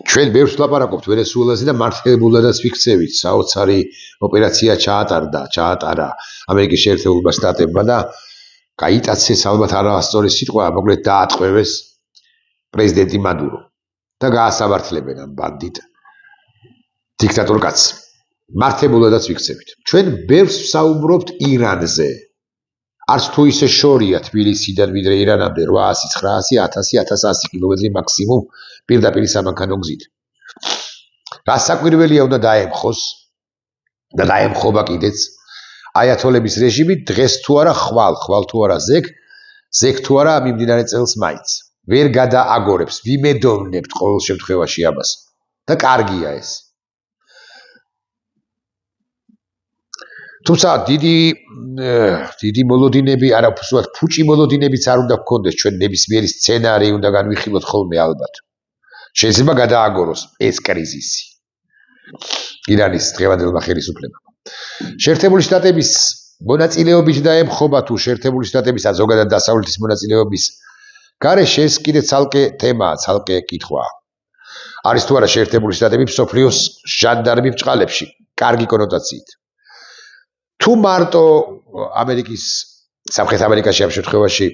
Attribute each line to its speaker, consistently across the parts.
Speaker 1: ჩვენ ბევრს ვლაპარაკობთ ვენესუელაზე და მართებულადაც ვიქცევით, საოცარი ოპერაცია ჩაატარა ამერიკის შეერთებულმა შტატებმა და გაიტაცეს ალბათ არასწორი სიტყვა, მოკლედ დაატყვევეს პრეზიდენტი მადურო და გაასამართლებენ ამ ბანდიტ დიქტატორ კაცს. მართებულადაც ვიქცევით. ჩვენ ბევრს ვსაუბრობთ ირანზე. არც თუ ისე შორია თბილისიდან ვიდრე ირანამდე 800, 900, 1000, 1100 კილომეტრი მაქსიმუმ პირდაპირ სამანქანო გზით. გასაკვირველია უნდა დაემხოს და დაემხობა კიდეც აიათოლების რეჟიმი დღეს თუ არა ხვალ თუ არა ზეგ თუ არა მიმდინარე წელს მაინც. ვერ გადააგორებს, ვიმედოვნებთ ყოველ შემთხვევაში ამას. და კარგია ეს. თუმცა დიდი მოლოდინები, არა უბრალოდ ფუჭი მოლოდინებიც არ უნდა გქონდეს ჩვენ ნებისმიერი სცენარი უნდა განვიხილოთ ხოლმე ალბათ. შეიძლება გადააგოროს ეს კრიზისი. ირანის დღევანდელმა ხელისუფლებამ. შეერთებული შტატების მონაწილეობით დაემხობა თუ შეერთებული შტატების ან ზოგადად დასავლეთის მონაწილეობის გარეშე ეს კიდე ცალკე თემაა, ცალკე კითხვაა. არის თუ არა შეერთებული შტატები მსოფლიოს ჟანდარმი ბრჭყალებში, კარგი კონოტაციით. თუ მარტო ამერიკის სამხრეთ ამერიკაში ამ შემთხვევაში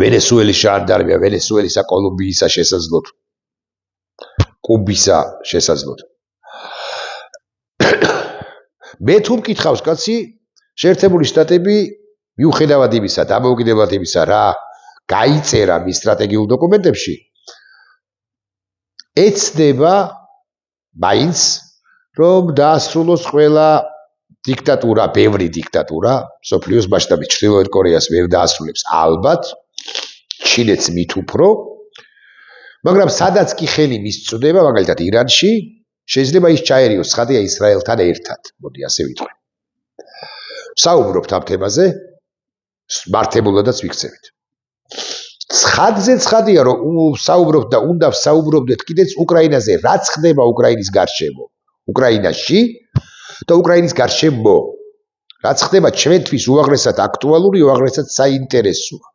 Speaker 1: ვენესუელის ჟანდარმია, ვენესუელისა, კოლუმბიისა შესაძლოთ. კუბისა შესაძლოთ. მე თუ მკითხავს კაცი, შეერთებული შტატები მიუხედავად იმისა, დამოუკიდებლად იმისა, რა გაიწერა მის სტრატეგიულ დოკუმენტებში, ეცდება მაინც რომ დაასრულოს ყველა დიქტატურა, ბევრი დიქტატურა, მსოფლიოს მასშტაბით ჩრდილოეთ კორეას ვერ დაასრულებს ალბათ, ჩინეთს მით უფრო, მაგრამ სადაც კი ხელი მისწვდება, მაგალითად ირანში, შეიძლება ის ჩაერიოს ცხადია ისრაელთან ერთად, მოდი ასე ვიტყვი. ვსაუბრობთ ამ თემაზე, მართებულადაც ვიქცევით. ცხადზე ცხადია, რომ ვსაუბრობთ და უნდა ვსაუბრობდეთ კიდეც უკრაინაზე, რაც ხდება უკრაინის გარშემო, უკრაინაში და უკრაინის გარშემო. რაც ხდება ჩვენთვის უაღრესად აქტუალური, უაღრესად საინტერესოა.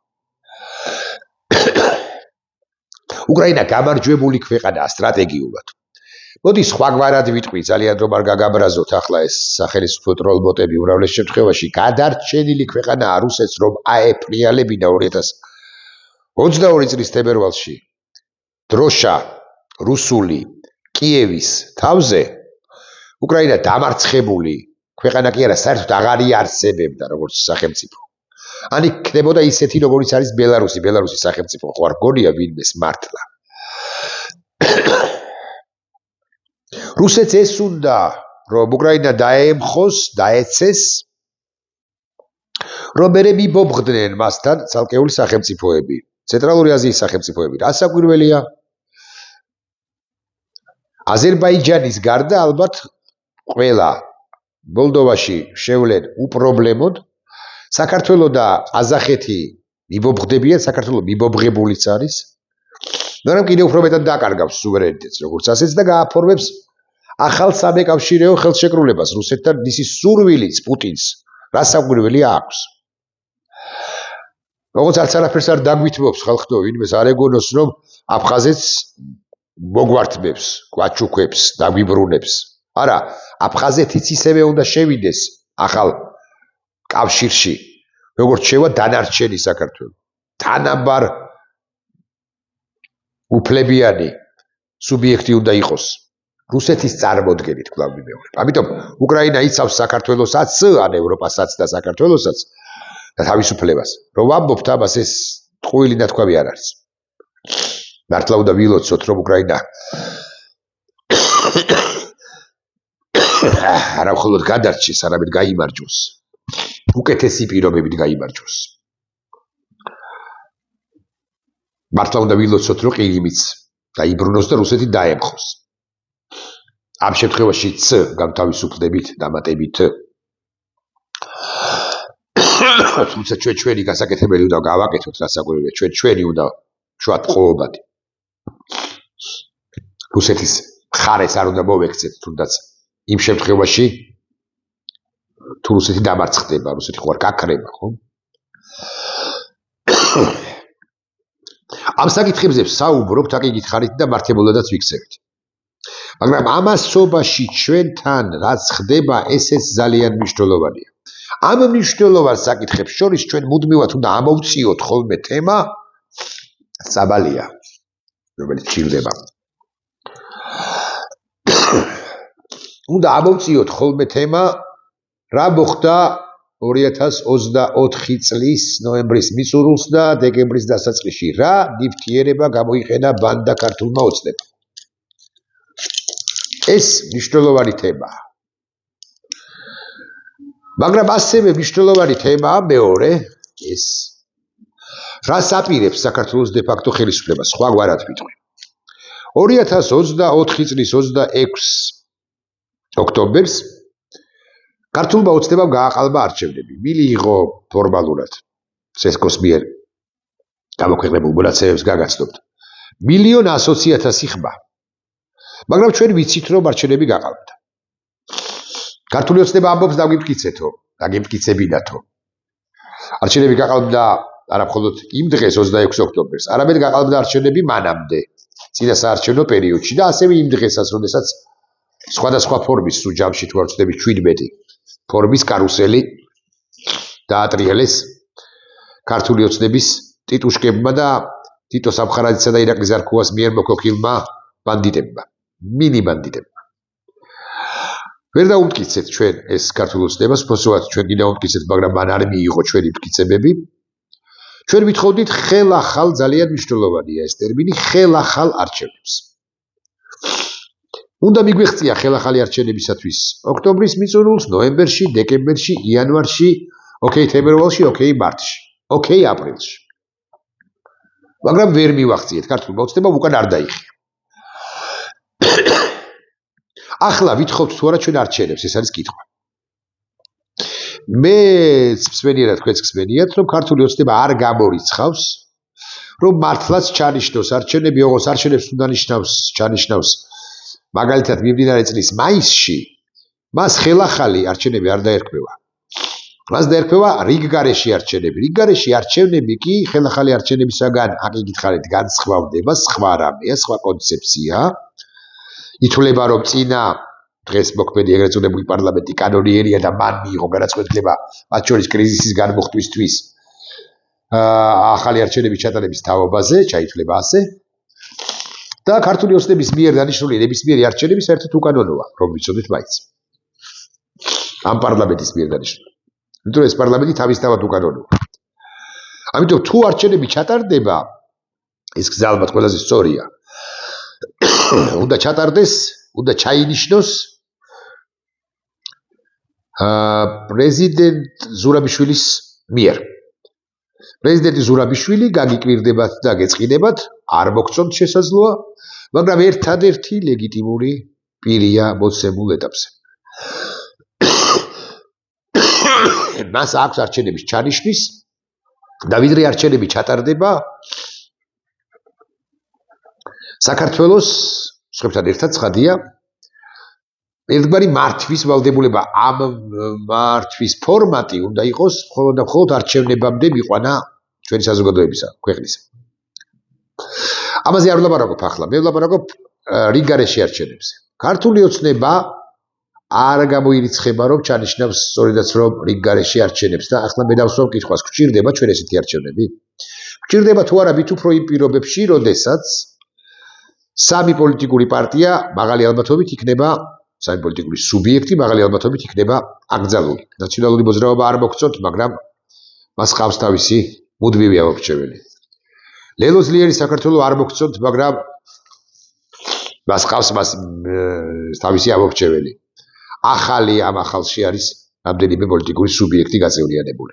Speaker 1: უკრაინა გამარჯვებული ქვეყანაა სტრატეგიულად. მოდი სხვაგვარად ვიტყვი, ძალიან რომ არ გაგაბრაზოთ ახლა ეს სახელმწიფო ტროლბოტები უმრავლეს შემთხვევაში გადარჩენილი ქვეყანაა რუსეთს რომ აეფრიალებინა 2022 წლის თებერვალში დროშა რუსული კიევის თავზე უკრაინა დამარცხებული ქვეყანა კი არა, საერთოდ აღარ იარსებებდა როგორც სახელმწიფო. ან იქ ხდებოდა ისეთი როგორც არის ბელარუსის სახელმწიფო, ხო არ გონია ვინმეს მართლა. რუსეთს ეს უნდა რომ უკრაინა დაემხოს, დაეცეს, რომ მერე მიბობხდნენ მასთან ცალკეული სახელმწიფოები, ცენტრალური აზიის სახელმწიფოები. რა საკვირველია? აზერბაიჯანის გარდა ალბათ ყველა მოლდოვაში შევლენ უპრობლემოდ, საქართველო და ყაზახეთი მიბობხდებიან, საქართველო მიბობღებულიც არის, მაგრამ კიდევ უფრო მეტად დაკარგავს სუვერენიტეტს, როგორც ასეც და გააფორმებს ახალ სამეკავშირეო ხელშეკრულებას რუსეთთან მისი სურვილიც პუტინს რა საკვირველია აქვს. როგორც არც არაფერს არ დაგვითმობს ხალხო, ვინმეს არ ეგონოს რომ აფხაზეთს მოგვართმევს, გვაჩუქებს, დაგვიბრუნებს. არა, აფხაზეთიც ისევე უნდა შევიდეს ახალ კავშირში, როგორც შევა დანარჩენი საქართველო. თანაბარ უფლებიანი სუბიექტი უნდა იყოს რუსეთის წარმოდგენით კვლავ მიმეორებ. ამიტომ უკრაინა იცავს საქართველოსაც, ან ევროპასაც და საქართველოსაც და თავისუფლებას. რომ ვამბობთ ამას ეს ტყუილი ნათქვამი არ არის. მართლა უნდა ვილოცოთ რომ უკრაინა არა მხოლოდ გადარჩეს, არამედ გაიმარჯვოს. უკეთესი პირობებით გაიმარჯვოს. მართლა უნდა ვილოცოთ რომ ყირიმიც დაიბრუნოს და რუსეთი დაემხოს. ამ შემთხვევაში გამთავისუფლდებით, დამატებით. თუმცა ჩვენი გასაკეთებელი უნდა გავაკეთოთ, რა საკვირველია, ჩვენი უნდა შუა ტყუობადი. რუსეთის მხარეს არ უნდა მოვექცეთ, თუნდაც იმ შემთხვევაში თუ რუსეთი დამარცხდება, რუსეთი ხო არ გაქრება, ხო? ამ საკითხებზე საუბრობთ, აკი გითხარით და მართებულადაც ვიქცევით. მაგრამ ამასობაში ჩვენთან რაც ხდება, ესეც ძალიან მნიშვნელოვანია. ამ მნიშვნელოვან საკითხებს შორის ჩვენ მუდმივად უნდა ამოვწიოთ ხოლმე თემა საბალია, რომელიც ჭირდება. უნდა ამოვწიოთ ხოლმე თემა რა მოხდა 2024 წლის ნოემბრის მიწურულს და დეკემბრის დასაწყისში რა ნივთიერება გამოიყენა ბანდა ქართულმა ოცნებამ. ეს მნიშვნელოვანი თემაა. მაგრამ ასევე მნიშვნელოვანი თემაა მეორე ეს რას აპირებს საქართველოს დე-ფაქტო ხელისუფლება, სხვაგვარად ვიტყვი. 2024 წლის 26 ოქტომბერს ქართულმა ოცნებამ გააყალბა არჩევნები. მიიღო ფორმალურად სესკოს მიერ გამოქვეყნებულ მონაცემებს გაგაცნობთ 1,100,000 ხმა. მაგრამ ჩვენ ვიცით რომ არჩევნები გაყალბდა. ქართული ოცნება ამბობს დაგვიმტკიცეთო, დაგიმტკიცებინათო. არჩევნები გაყალბდა არა მხოლოდ იმ დღეს 26 ოქტომბერს, არამედ გაყალბდა არჩევნები მანამდე, წინა საარჩევნო პერიოდში და ასევე იმ დღესაც, როდესაც სხვადასხვა ფორმის სუჯამში თუ არ ვცდები 17 ფორმის კარუსელი დაატრიალეს ქართული ოცნების ტიტუშკებმა და თითო სამხარაძისა და ირაკლი ზარქუას მიერ მოქოქილმა ბანდიტებმა, მინი ბანდიტებმა. ვერ დაუმტკიცეთ ჩვენ ეს ქართული ოცნებას, უბრალოდ ჩვენ კიდევ დაუმტკიცეთ, მაგრამ მან არ მიიღო ჩვენი მტკიცებები. ჩვენ ვითხოვდით ხელახალ, ძალიან მნიშვნელოვანია ეს ტერმინი, ხელახალ არჩევნებს. უნდა მიგვეღწია ხელახალი არჩევნებისათვის ოქტომბრის მიწურულს, ნოემბერში, დეკემბერში, იანვარში, ოკეი თებერვალში, ოკეი მარტში, ოკეი აპრილში. მაგრამ ვერ მივახციეთ, ქართულმა ოცნებამ უკან არ დაიხია. ახლა ვითხოვთ თუ არა ჩვენ არჩევნებს, ეს არის კითხვა. მე მსმენიერად თქვენს გსმენიათ, რომ ქართული ოცნება არ გამორიცხავს, რომ მართლაც ჩანიშნოს არჩევნები, ოღონდ არჩევნებს უნდა ჩანიშნავს მაგალითად მიმდინარე წლის მაისში, მას ხელახალი არჩევნები არ დაერქმევა. მას დაერქმევა რიგგარეში არჩევნები. რიგგარეში არჩევნები კი ხელახალი არჩევნებისაგან, აკი გითხარით, განსხვავდება, სხვა რამეა, სხვა კონცეფცია. ითვლება, რომ წინა დღეს მოქმედი ეგრეთ წოდებული პარლამენტი კანონიერია და მან მიიღო განაცხადება მათ შორის კრიზისის განმოხტვისთვის ახალი არჩევნების ჩატარების თავობაზე, ჩაითვლება ასე. და ქართული ოცნების მიერ დანიშნული ნებისმიერი არჩევნები საერთოდ უკანონოა, რომ ვიცოდეთ მაინც. ამ პარლამენტის მიერ დანიშნული. იმიტომ ეს პარლამენტი თავისთავად უკანონოა. ამიტომ თუ არჩევნები ჩატარდება, ეს გზა ალბათ ყველაზე სწორია. უნდა ჩატარდეს, უნდა ჩაინიშნოს პრეზიდენტ ზურაბიშვილის მიერ. პრეზიდენტი ზურაბიშვილი გაგიკვირდებათ და გეწყინებათ, არ მოგწონთ შესაძლოა, მაგრამ ერთადერთი ლეგიტიმური პირია მოცემულ ეტაპზე. მას აქვს არჩევნების ჩანიშვნის და ვიდრე არჩევნები ჩატარდება, საქართველოს სხვებთან ერთად ცხადია ერთგვარი მართვის ვალდებულება. ამ მართვის ფორმატი უნდა იყოს მხოლოდ და მხოლოდ არჩევნებამდე მიყვანა ჩვენი საზოგადოებისა, ქვეყნისა. ამაზე არ ვლაპარაკობ ახლა, მე ვლაპარაკობ რიგგარეში არჩევნებზე. ქართული ოცნება არ გამოირიცხება, რომ ჩანიშნავს სწორედაც რომ რიგგარეში არჩევნებს და ახლა მე დავსვამ კითხვას, გვჭირდება ჩვენ ესეთი არჩევნები? გვჭირდება თუ არა მით უფრო იმ პირობებში, როდესაც სამი პოლიტიკური პარტია მაღალი ალბათობით იქნება, სამი პოლიტიკური სუბიექტი მაღალი ალბათობით იქნება აკრძალული. ნაციონალური მოძრაობა არ მოგწონთ, მაგრამ მას ყავს თავისი მუდმივი ამორჩეველი. ლელო ძლიერი საქართველო არ მოგწონთ, მაგრამ მას ყავს თავისი ამორჩეველი. ახალი ამ ახალში არის რამდენიმე პოლიტიკური სუბიექტი გაწევრიანებული.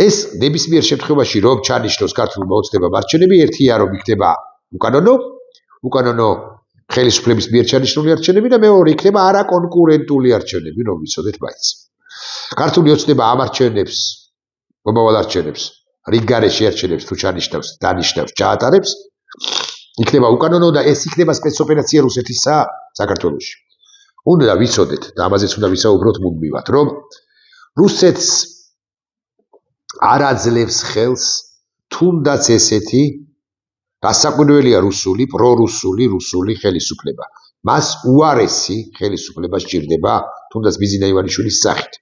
Speaker 1: ეს ნებისმიერ შემთხვევაში რომ ჩანიშნოს ქართულმა ოცნებამ არჩევნები, ერთია რომ იქნება უკანონო ხელისუფლების მიერ ჩანიშნული არჩევნები და მეორე იქნება არაკონკურენტული არჩევნები, რომ ვიცოდეთ მაინც. ქართული ოცნება ამ არჩევნებს, მომავალ არჩევნებს, რიგგარეში არჩევნებს თუ ჩანიშნავს, დანიშნავს, ჩაატარებს, იქნება უკანონო და ეს იქნება სპეცოპერაცია რუსეთისა საქართველოში. უნდა ვიცოდეთ და ამაზეც უნდა ვისაუბროთ მუდმივად, რომ რუსეთს არ აძლევს ხელს თუნდაც ესეთი გასაკვირველია რუსული, პრორუსული, რუსული ხელისუფლება. მას უარესი ხელისუფლება სჭირდება, თუნდაც ბიზინა ივანიშვილის სახით.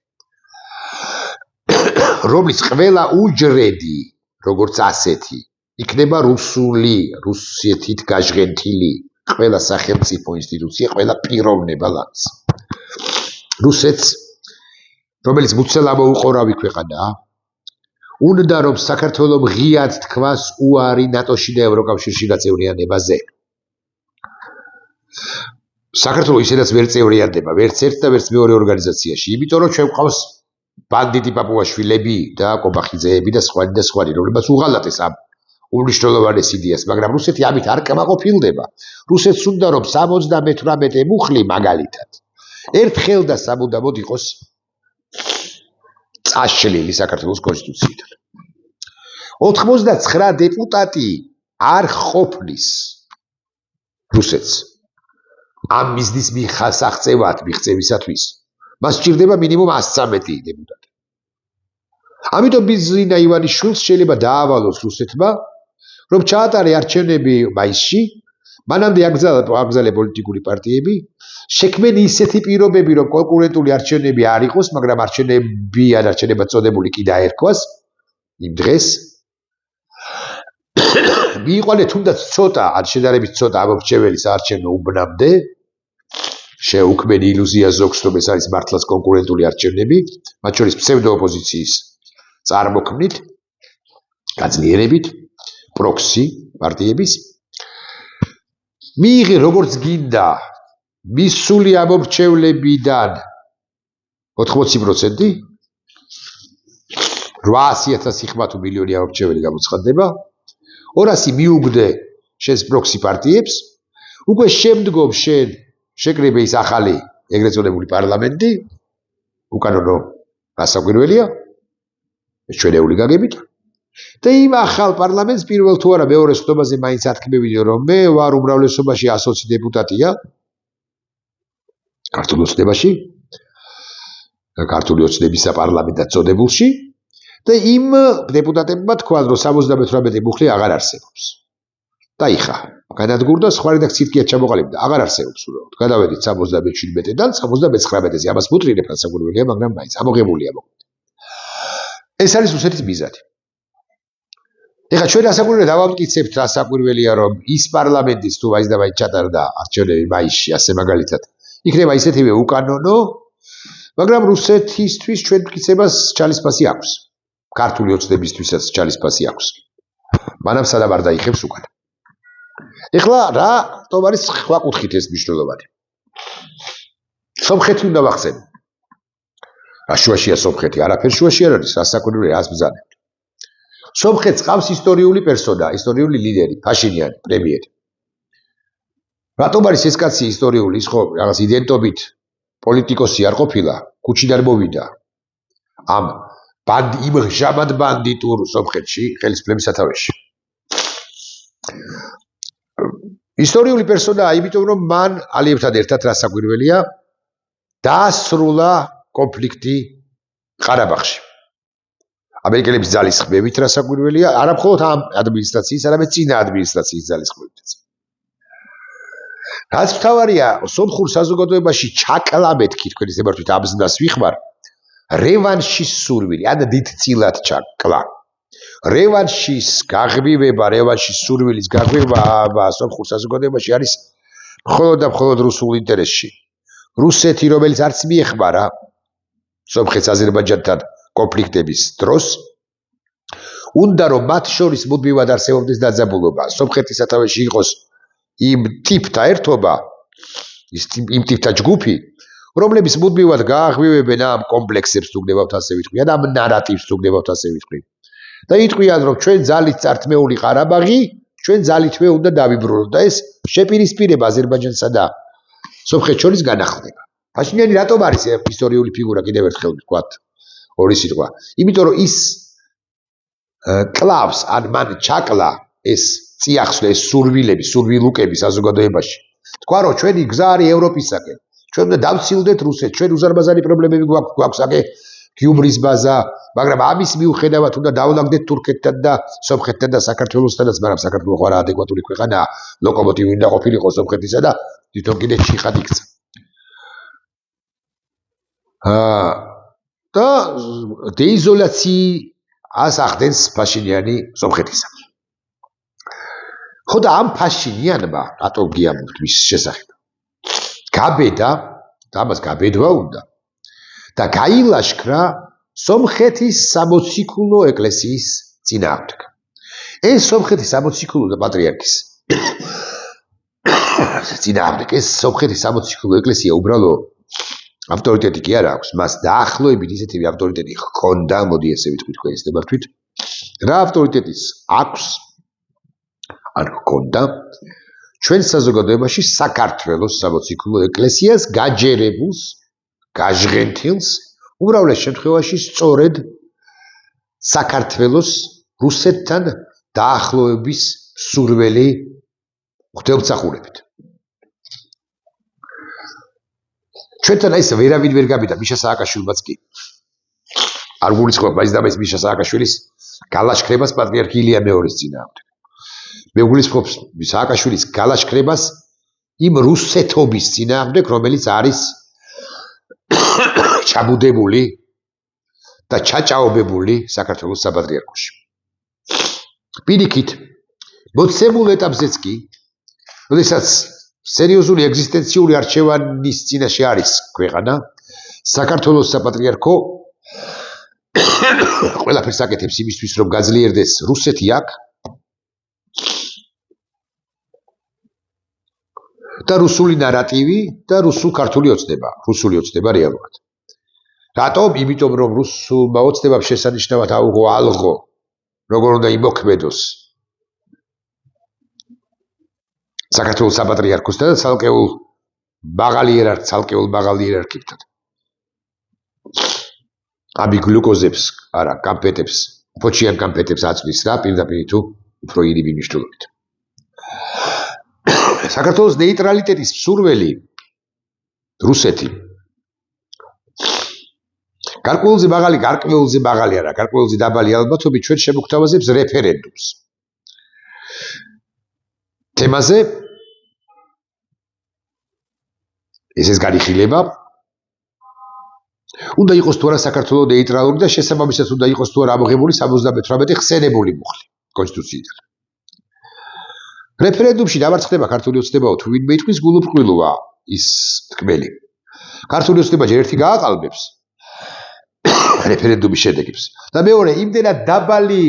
Speaker 1: რომლის ყველა უჯრედი, როგორც ასეთი, იქნება რუსული, რუსეთით გაჟღენთილი, ყველა სახელმწიფო ინსტიტუცია, ყველა პიროვნება ლამის. რუსეთს, რომელიც მუცელამო უყორავი ქვეყანაა, უნდა რომ საქართველოს ღიად თქვას უარი ნატოში და ევროკავშირში გაწევრიანებაზე. საქართველოს ისედაც ვერ წევრიანდება, ვერც ერთ და ვერც მეორე ორგანიზაციაში, იმიტომ რომ ჩვენ გვყავს ბანდიტი პაპუაშვილები და კობახიძეები და სხვანი, რომლებიც უღალატეს ამ უმნიშვნელოვანეს იდეას, მაგრამ რუსეთი ამით არ კმაყოფილდება. რუსეთს უნდა რომ 78 მუხლი მაგალითად ერთხელ და სამუდამოდ იყოს წაშლილი საქართველოს კონსტიტუციიდან. 89 დეპუტატი არ ყოფნის რუსეთს ამ მიზნის მიღწევისათვის. მას სჭირდება მინიმუმ 113 დეპუტატი. ამიტომ ბიზინა ივანიშვილს შეიძლება დაავალოს რუსეთმა, რომ ჩაატარე არჩევნები მაისში, მანამდე აკრძალა პოლიტიკური პარტიები, შექმენ ისეთი პირობები, რომ კონკურენტული არჩევნები არ იყოს, მაგრამ არჩევნებად წოდებული კი დაერქვას იმ დღეს. მიიყვანე თუნდაც ცოტა, ან შედარებით ცოტა ამორჩეველი საარჩევნო უბნამდე, შეუქმენ ილუზია ზოგს, რომ ეს არის მართლაც კონკურენტული არჩევნები, მათ შორის ფსევდოოპოზიციის წარმოქმნით, გაძლიერებით, პროქსი პარტიების. მიიღე როგორც გინდა მისული ამორჩევლებიდან 80%, 800,000 ხმა თუ მილიონი ამორჩეველი გამოცხადდება, 200 მიუგდე შენს პროქსი პარტიებს, უკვე შემდგომ შენ შეკრიბე ის ახალი ეგრეთ წოდებული პარლამენტი, უკანონო გასაკვირველია, ჩვენეული გაგებით. და იმ ახალ პარლამენტს პირველ თუ არა მეორე ხდომაზე მაინც ათქმევინე, რომ მე ვარ უმრავლესობაში 120 დეპუტატია ქართულ ოცნებაში, ქართული ოცნების საპარლამენტო წოდებულში და იმ დეპუტატებმა თქვან, რომ 78 მუხლი აღარ არსებობს. დაიხა, განადგურდა სხვა რედაქციით ჩამოყალიბდა, აღარ არსებობს უბრალოდ. გადავედით 77-დან 79-ზე, ამას მუტრინებ გასაკვირველია, მაგრამ მაინც ამოღებულია მოკლედ. ეს არის რუსეთის მიზანი. ეხლა ჩვენ ასაკვირველია დავამტკიცებთ, ასაკვირველია, რომ ის პარლამენტის თუ მაინც და მაინც ჩატარდა არჩევნები მაისში, ასე მაგალითად, იქნება ისეთივე უკანონო, მაგრამ რუსეთისთვის ჩვენ მტკიცებას ჩალისფასი აქვს. ქართული ოცნებისთვისაც ჩალისფასი აქვს. მანამ სადამ არ დაიხებს უკან. ეხლა რა თომ არის სხვა კუთხით ეს მნიშვნელოვანი. სომხეთი უნდა ვახსენო. რა შუაშია სომხეთი? არაფერ შუაში არ არის, ასაკვირველია, რას ბრძანებთ. სომხეთს ყავს ისტორიული პერსონა, ისტორიული ლიდერი, ფაშინიანი, პრემიერი. რატომ არის ეს კაცი ისტორიული, ის ხო რაღაც იდენტობით პოლიტიკოსი არ ყოფილა, ქუჩიდან მოვიდა. ამ იმ ჟამად ბანდიტურ სომხეთში ხელისუფლების სათავეში. ისტორიული პერსონაა, იმიტომ რომ მან ალიევთან ერთად რასაკვირველია დაასრულა კონფლიქტი ყარაბაღში. ამერიკელების ძალისხმევით რასაკვირველია, არა მხოლოდ ამ ადმინისტრაციის, არამედ წინა ადმინისტრაციის ძალისხმევით. რაც მთავარია, სომხურ საზოგადოებაში ჩაკლა მეთქი, თქვენ ისე მართვით აბზნას ვიხმარ, რევანშის სურვილი, ან დიდწილად ჩაკლა. რევანშის გაღვივება, რევანშის სურვილის გაღვივება სომხურ საზოგადოებაში არის მხოლოდ და მხოლოდ რუსულ ინტერესში. რუსეთი, რომელიც არც მიეხმარა სომხეთს აზერბაიჯანთან კონფლიქტების დროს, უნდა რომ მათ შორის მუდმივად არსებობდეს დაძაბულობა. სომხეთის სათავეში იყოს იმ ტიპთა ერთობა, იმ ტიპთა ჯგუფი, რომლებიც მუდმივად გააღვივებენ ამ კომპლექსებს თუ გნებავთ ასე ვიტყვი, ამ ნარატივს თუ გნებავთ ასე ვიტყვი. და იტყვიან, რომ ჩვენ ძალით წართმეული ყარაბაღი, ჩვენ ძალითვე უნდა დავიბრუნოთ და ეს შეპირისპირება აზერბაიჯანსა და სომხეთს შორის განახლდება. ფაშინიანი რატომ არის ისტორიული ფიგურა, კიდევ ერთხელ ვთქვათ, ორი სიტყვა. იმიტომ რომ ის კლავს, ან მან ჩაკლა ეს წიახსნა, ეს სურვილები, სურვილუკები საზოგადოებაში. თქვა რომ ჩვენი გზა არის ევროპისაკენ. ჩვენ უნდა დავცილდეთ რუსეთს, ჩვენ უზარმაზარი პრობლემები გვაქვს აკე გიუმრის ბაზა, მაგრამ ამის მიუხედავად უნდა დავნაგდეთ თურქეთთან და სომხეთთან და საქართველოსთანაც, მაგრამ საქართველო ხო არა ადეკვატური ქვეყანაა, ლოკომოტივი უნდა ყოფილიყო სომხეთისა და თვითონ კიდე ჩიხად იქცა. და დეიზოლაციას ახდენს ფაშინიანი სომხეთისა. ხო და ამ ფაშინიანმა რატომ გიამბობთ მის შესახებ? გაბედა, და ამას გაბედვა უნდა და გაილაშქრა სომხეთის სამოციქულო ეკლესიის წინააღმდეგ. ეს სომხეთის სამოციქულო და პატრიარქის წინააღმდეგ, ეს სომხეთის სამოციქულო ეკლესია უბრალო ავტორიტეტი კი არ აქვს, მას დაახლოებით ისეთივე ავტორიტეტი ჰქონდა, მოდი ესე ვიტყვით თქვენისდებართვით. რა ავტორიტეტიც აქვს არ ჰქონდა ჩვენ საზოგადოებაში საქართველოს სამოციქულო ეკლესიას გაჯერებულს, გაჟღენთილს, უმრავლეს შემთხვევაში სწორედ საქართველოს რუსეთთან დაახლოების სურველი ღვთაებმსახურებით. ჩვენთან ეს ვერავინ ვერ გაბედა, მიშა სააკაშვილმაც კი. არ გულისხმობ მაინც და მაინც მიშა სააკაშვილის გალაშქრებას პატრიარქი ილია მეორის წინააღმდეგ. მე გულისხმობ სააკაშვილის გალაშქრებას იმ რუსეთობის წინააღმდეგ, რომელიც არის ჩაბუდებული და ჩაჭაობებული საქართველოს საპატრიარქოში. პირიქით, მოცემულ ეტაპზეც კი, როდესაც სერიოზული ეგზისტენციური არჩევანის წინაშე არის ქვეყანა, საქართველოს საპატრიარქო ყველაფერს აკეთებს იმისთვის, რომ გაძლიერდეს რუსეთი აქ და რუსული ნარატივი და რუსულ-ქართული ოცნება რეალურად. რატომ? იმიტომ რომ რუსულმა ოცნებამ შესანიშნავად აუღო ალღო, როგორ უნდა იმოქმედოს საქართველოს საპატრიარქოსთან და ცალკეულ მაღალ იერარქებთან. ამი გლუკოზებს, არა, კამფეტებს, ფოჩიან კამფეტებს აწვის რა, პირდაპირ თუ უფრო ირიბი მნიშვნელობით. საქართველოს ნეიტრალიტეტის მსურველი რუსეთი გარკვეულზე მაღალი არა, გარკვეულზე დაბალი ალბათობით ჩვენ შემოგთავაზებს რეფერენდუმს. თემაზე ეს განიხილება უნდა იყოს თუ არა საქართველოს ნეიტრალური და შესაბამისად უნდა იყოს თუ არა ამოღებული 78 ხსენებული მუხლი კონსტიტუციიდან. რეფერენდუმში დამარცხდება ქართული ოცნებაო თუ ვინმე იტყვის გულუბრყვილოა ის თქმელი. ქართული ოცნება ჯერ ერთი გააყალბებს რეფერენდუმის შედეგებს და მეორე იმდენად დაბალი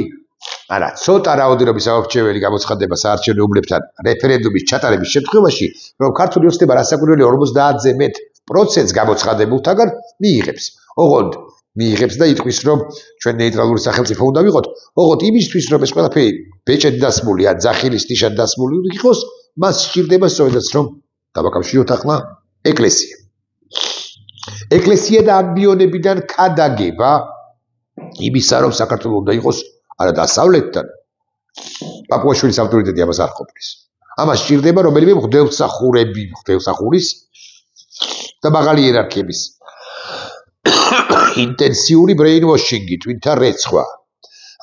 Speaker 1: არა, ცოტა რაოდენობის ამორჩეველი გამოცხადება საარჩევნო უბნებთან რეფერენდუმის ჩატარების შემთხვევაში, რომ ქართული ოცნება რასაკვირველია 50-ზე მეტ პროცენტს გამოცხადებულთაგან მიიღებს. ოღონდ მიიღებს და იტყვის, რომ ჩვენ ნეიტრალური სახელმწიფო უნდა ვიყოთ, ოღონდ იმისთვის, რომ ეს ყველაფერი ბეჭედ დასმული ან ძახილის ნიშად დასმული იყოს, მას სჭირდება სწორედაც რომ დავაკავშიროთ ახლა ეკლესია. ეკლესია და ამბიონებიდან ქადაგება იმისა, რომ საქართველოს უნდა იყოს არა დასავლეთთან. პაპუაშვილის ავტორიტეტი ამას არ ყოფნის. ამას სჭირდება რომელიმე ღვთაებმსახურის და მაღალი იერარქიების ინტენსიური ბრეინვოშინგი, თვითა რეცხვა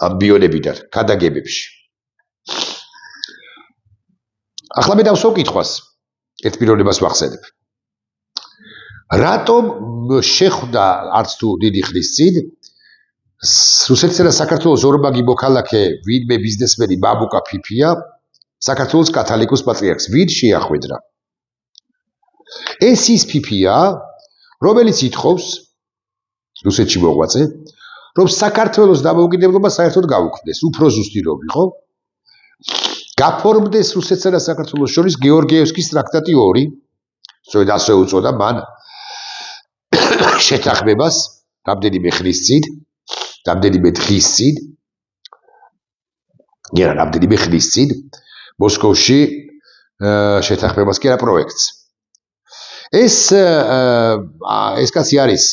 Speaker 1: ამბიონებიდან ქადაგებებში. ახლა მე დავსვავ კითხვას, ერთ პიროვნებას ვახსენებ. რატომ შეხვდა არც თუ დიდი ხნის წინ რუსეთსა და საქართველოს ორმაგი მოქალაქე ვინმე ბიზნესმენი მამუკა ფიფია საქართველოს კათოლიკოს პატრიარქს ვინ შეახვედრა? ეს ის ფიფია, რომელიც ითხოვს რუსეთში მოღვაწე, რომ საქართველოს დამოუკიდებლობა საერთოდ გაუქმდეს, უფრო ზუსტი რომ იყო, გაფორმდეს რუსეთსა და საქართველოს შორის გეორგიევსკის ტრაქტატი 2, სწორედ ასე უწოდა მან შეთანხმებას რამდენიმე ხნის წინ, რამდენიმე დღის წინ, რამდენიმე ხნის წინ მოსკოვში შეთანხმებას კი არა პროექტს. ეს კაცი არის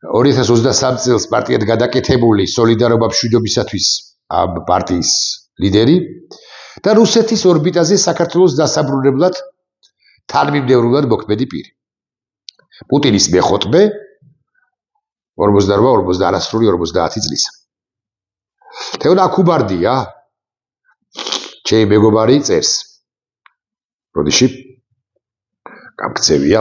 Speaker 1: 2023 წელს პარტიად გადაკეთებული სოლიდარობა მშვიდობისათვის ამ პარტიის ლიდერი და რუსეთის ორბიტაზე საქართველოს დასაბრუნებლად თანმიმდევრულად მოქმედი პირი. პუტინის მეხოთბე არასრული 50 წლის. თეონა ქუბარდია ჩემი მეგობარი წერს. როდიში გამქცევია.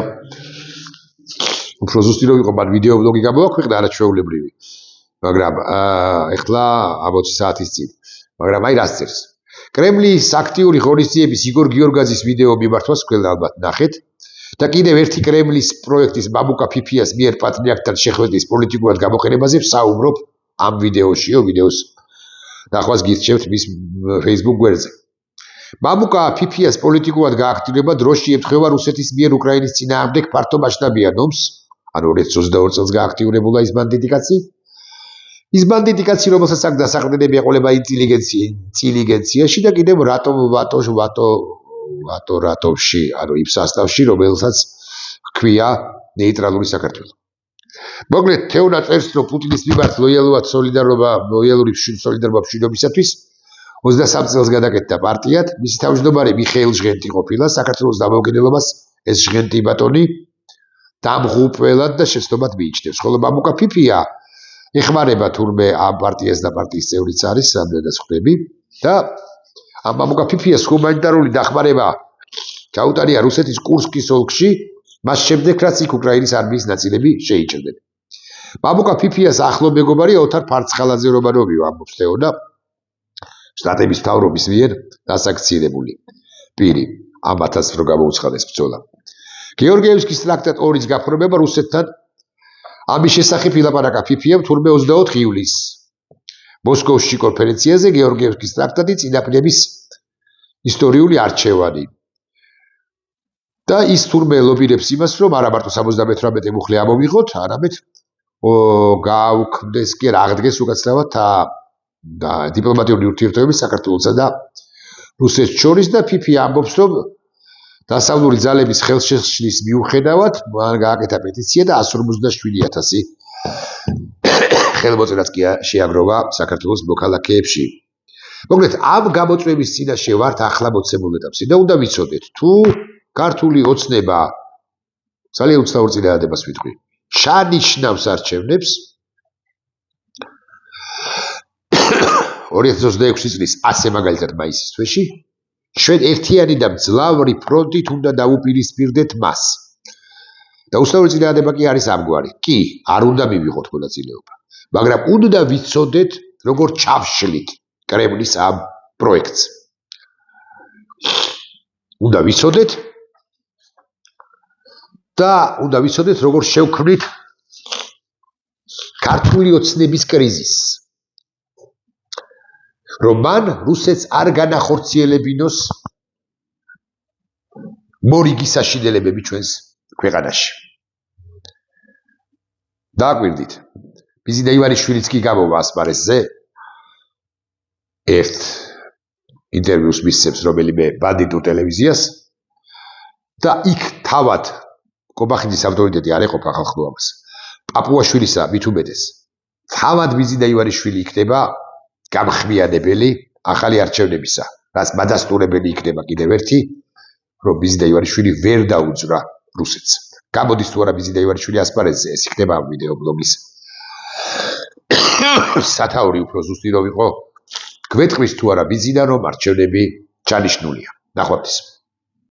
Speaker 1: უფრო ზუსტი რომ იყო, მან ვიდეო ბლოგი გამოაქვეყნა არაჩვეულებრივი. მაგრამ ეხლა 60 საათის წინ. მაგრამ აი რას წერს. კრემლის აქტიური ღონისძიების იგორ გიორგაძის ვიდეო მიმართვას თქვენ ალბათ ნახეთ. და კიდევ ერთი კრემლის პროექტის ბაბუკა ფიფიას მიერ პატრიარქთან შეხვედრის პოლიტიკურად გამოყენებაზე ვსაუბრობ ამ ვიდეოშიო, ვიდეოს ნახვას გირჩევთ მის Facebook გვერდზე. ბაბუკა ფიფიას პოლიტიკურად გააქტიურება დროში ემთხვევა რუსეთის მიერ უკრაინის წინააღმდეგ ფართო მასშტაბიან ომს, ანუ 2022 წელს გააქტიურებულა ის ბანდიტი კაცი. ის ბანდიტი კაცი, რომელსაც აქ დასაყრდენები ეყოლება ინტელიგენციაში და კიდევ რატოვში, ანუ იმ სასტავში, რომელსაც ჰქვია ნეიტრალური საქართველო. მოკლედ, თეონა წერს, რომ პუტინის მიმართ ლოიალური სოლიდარობა მშვიდობისათვის 23 წელს გადაკეთდა პარტიად, მისი თავმჯდომარე მიხეილ ჟღენტი ყოფილა, საქართველოს დამოუკიდებლობას ეს ჟღენტი ბატონი დამღუპველად და შეცდომად მიიჩნევს. ხოლო ბაბუკა ფიფია ეხმარება თურმე ამ პარტიას და პარტიის წევრიც არის, რამდენადაც ხვდები და ამ ბაბუკა ფიფიას ჰუმანიტარული დახმარება ჩაუტარია რუსეთის კურსკის ოლქში, მას შემდეგ რაც იქ უკრაინის არმიის ნაწილები შეიჭრნენ. ბაბუკა ფიფიას ახლო მეგობარი ოთარ ფარცხალაძე რომანოვიო ამბობს თეონა, შტატების მთავრობის მიერ დასაქციელებული პირი, ამ 1000 რო გამოუცხადეს ბრძოლა. გეორგიევსკის ტრაქტატ 2-ის გაფორმება რუსეთთან ამის შესახებ ილაპარაკა ფიფიამ თურმე 24 ივლისს მოსკოვში კონფერენციაზე გეორგიევსკის ტრაქტატი წინაპნების ისტორიული არჩევანი. და ის თურმე ლობირებს იმას, რომ არა მარტო 78 მუხლი ამოვიღოთ, არამედ გააუქმდეს კი აღდგეს უკაცრავად და დიპლომატიური ურთიერთობები საქართველოსა და რუსეთს შორის და ფიფია ამბობს, რომ დასავლური ძალების ხელშეშლის მიუხედავად მან გააკეთა პეტიცია და 157,000 ხელმოწერაც კი შეაგროვა საქართველოს მოქალაქეებში. მოკლედ, ამ გამოწვევის წინაშე ვართ ახლა მოცემულ ეტაპში და უნდა ვიცოდეთ, თუ ქართული ოცნება ძალიან უცნაურ წინადადებას ვიტყვი. შანიშნავს არჩევნებს 2026 წლის 100 მაგალითად მაისის თვეში ჩვენ ერთიანი და მძლავრი ფრონტით უნდა დაუპირისპირდეთ მას. და უცნაური წინადადება კი არის ამგვარი. კი, არ უნდა მივიღოთ მონაწილეობა, მაგრამ უნდა ვიცოდეთ, როგორ ჩავშლით კრემლის ამ პროექტს. უნდა ვიცოდეთ და უნდა ვიცოდეთ, როგორ შევქმნით ქართული ოცნების კრიზისს. რომ მან რუსეთს არ განახორციელებინოს მორიგი საშინელებები ჩვენს ქვეყანაში. დააკვირდით, ბიზიდა ივანიშვილიც კი გამოვა ასპარეზზე ერთ ინტერვიუს მისცემს რომელიმე ბანდიტურ ტელევიზიას და იქ თავად კობახიძის ავტორიტეტი არ ეყოფა ხალხო ამას. პაპუაშვილისა მით უმეტეს. თავად ბიზიდა ივანიშვილი იქნება გამხმიანებელი ახალი არჩევნებისა, რაც მადასტურებელი იქნება კიდევ ერთი, რომ ბიზიდა ივანიშვილი ვერ დაუძვრა რუსეთს. გამოდის თუ არა ბიზიდა ივანიშვილი ასპარეზზე, ეს იქნება ამ ვიდეო ბლოგის სათაური უფრო ზუსტი რომ იყო. გვეტყვის თუ არა ბიზიდა, რომ არჩევნები ჩანიშნულია. ნახვამდის.